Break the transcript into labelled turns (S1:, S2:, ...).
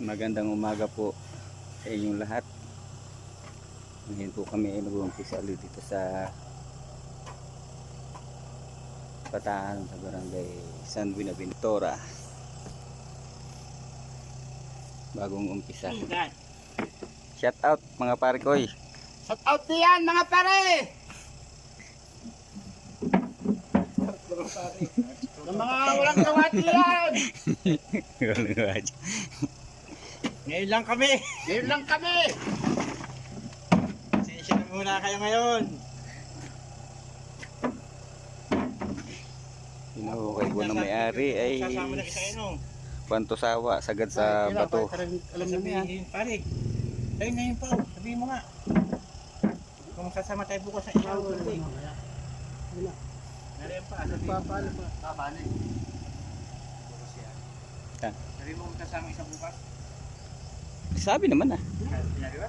S1: Magandang umaga po sa inyong lahat. Ngayon po kami ay mag-uumpisa ulit dito sa Bataan sa barangay San Buenaventura. Bagong umpisa. Shout out mga pare ko.
S2: Shout out diyan mga pare! Ng mga walang kawati yan! Ngayon lang kami! Ngayon lang kami! Pasensya na muna kayo ngayon!
S1: Inuukay po ng may-ari ay
S2: Sasama na isa yun.
S1: pantusawa sagad sa bato.
S2: Alam na sabihin, pare. Tayo ngayon pa, sabihin mo nga. Kung sasama tayo bukas sa ilaw. Nariyan pa, sabihin mo. Paano pa? Paano eh? Bukas yan. Sabihin mo kung sasama isa bukas.
S1: Sabi naman ah.
S2: Sinabi ba?